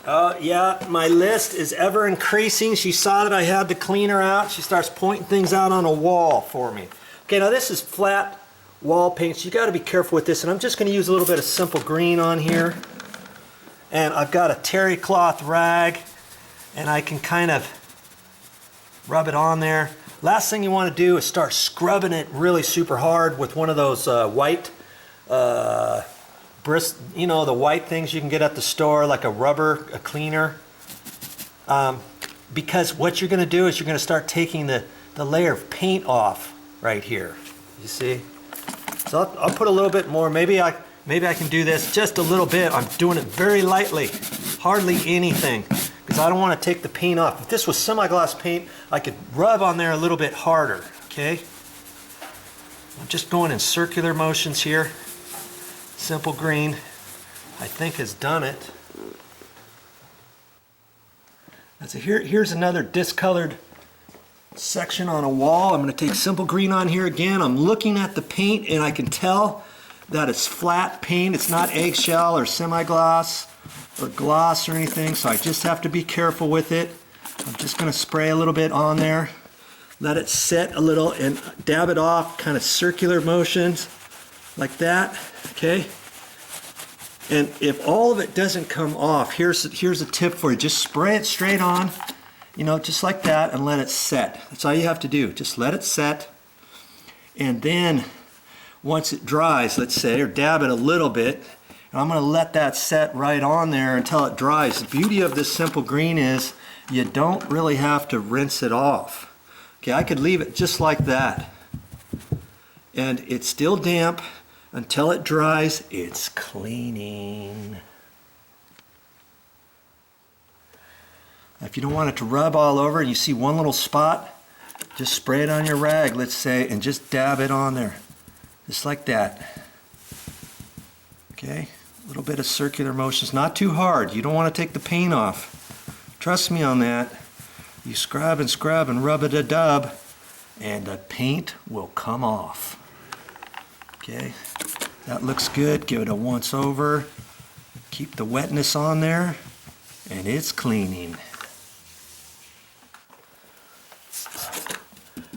Yeah, my list is ever increasing. She saw that I had the cleaner out. She starts pointing things out on a wall for me. Okay, now this is flat wall paint, so you got to be careful with this. And I'm just going to use a little bit of simple green on here. And I've got a terry cloth rag, and I can kind of rub it on there. Last thing you want to do is start scrubbing it really super hard with one of those white you know, the white things you can get at the store, like a cleaner. Because what you're going to do is you're going to start taking the layer of paint off right here. You see? So I'll put a little bit more. Maybe I can do this just a little bit. I'm doing it very lightly, hardly anything, because I don't want to take the paint off. If this was semi-gloss paint, I could rub on there a little bit harder. Okay? I'm just going in circular motions here. Simple green, I think, has done it. So here's another discolored section on a wall. I'm going to take simple green on here again. I'm looking at the paint and I can tell that it's flat paint. It's not eggshell or semi-gloss or gloss or anything, so I just have to be careful with it. I'm just going to spray a little bit on there, let it set a little, and dab it off, kind of circular motions like that. Okay, and if all of it doesn't come off, here's a tip for you. Just spray it straight on, you know, just like that, and let it set. That's all you have to do. Just let it set, and then once it dries, let's say, or dab it a little bit, and I'm going to let that set right on there until it dries. The beauty of this simple green is you don't really have to rinse it off. Okay, I could leave it just like that, and it's still damp. Until it dries, it's cleaning. If you don't want it to rub all over and you see one little spot, just spray it on your rag, let's say, and just dab it on there. Just like that. Okay? A little bit of circular motions, not too hard. You don't want to take the paint off. Trust me on that. You scrub and rub it a dub, and the paint will come off. Okay, that looks good. Give it a once over. Keep the wetness on there, and it's cleaning.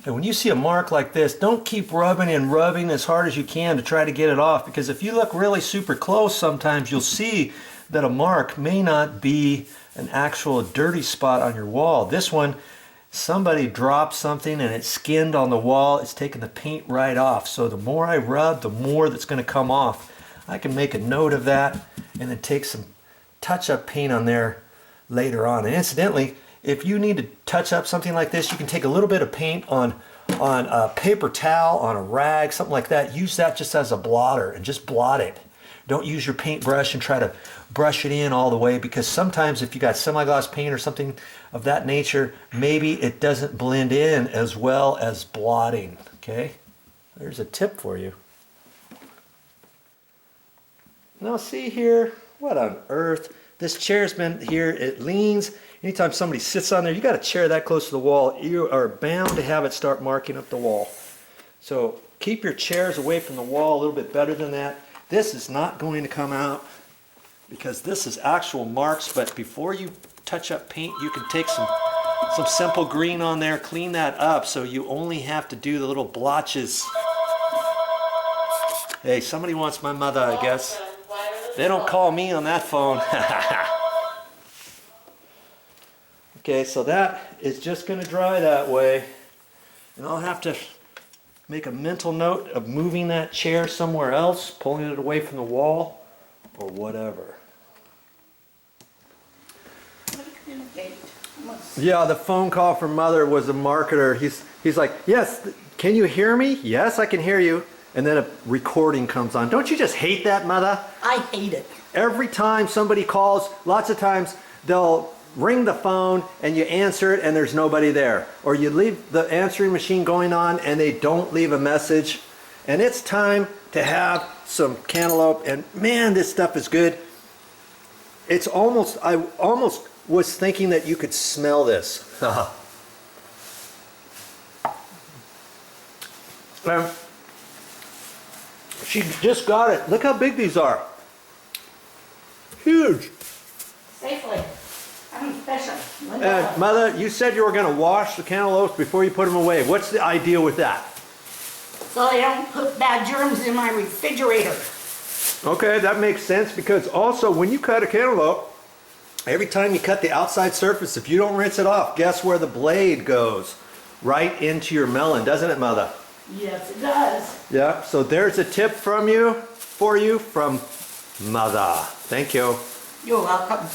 And when you see a mark like this, don't keep rubbing and rubbing as hard as you can to try to get it off, because if you look really super close, sometimes you'll see that a mark may not be an actual dirty spot on your wall. This one, somebody dropped something and it skinned on the wall. It's taking the paint right off. So the more I rub, the more that's going to come off. I can make a note of that and then take some touch-up paint on there later on. And incidentally, if you need to touch up something like this, you can take a little bit of paint on a paper towel, on a rag, something like that. Use that just as a blotter and just blot it. Don't use your paintbrush and try to brush it in all the way, because sometimes if you got semi-gloss paint or something of that nature, maybe it doesn't blend in as well as blotting. Okay, there's a tip for you. Now see here, what on earth? This chair's been here, it leans. Anytime somebody sits on there, you got a chair that close to the wall, you are bound to have it start marking up the wall. So keep your chairs away from the wall a little bit better than that. This is not going to come out because this is actual marks, but before you touch up paint, you can take some simple green on there, clean that up so you only have to do the little blotches. Hey, somebody wants my mother, I guess. They don't call me on that phone. Okay, so that is just going to dry that way, and I'll have to make a mental note of moving that chair somewhere else, pulling it away from the wall, or whatever. Yeah, the phone call from Mother was a marketer. He's like, yes, can you hear me? Yes, I can hear you. And then a recording comes on. Don't you just hate that, Mother? I hate it. Every time somebody calls, lots of times they'll ring the phone and you answer it and there's nobody there. Or you leave the answering machine going on and they don't leave a message. And it's time to have some cantaloupe, and man, this stuff is good. It's almost, I almost was thinking that you could smell this. She just got it. Look how big these are. Huge. Safely. Mother, you said you were going to wash the cantaloupes before you put them away. What's the idea with that? So they don't put bad germs in my refrigerator. Okay, that makes sense because also when you cut a cantaloupe, every time you cut the outside surface, if you don't rinse it off, guess where the blade goes? Right into your melon, doesn't it, Mother? Yes, it does. Yeah, so there's a tip from Mother. Thank you. You're welcome.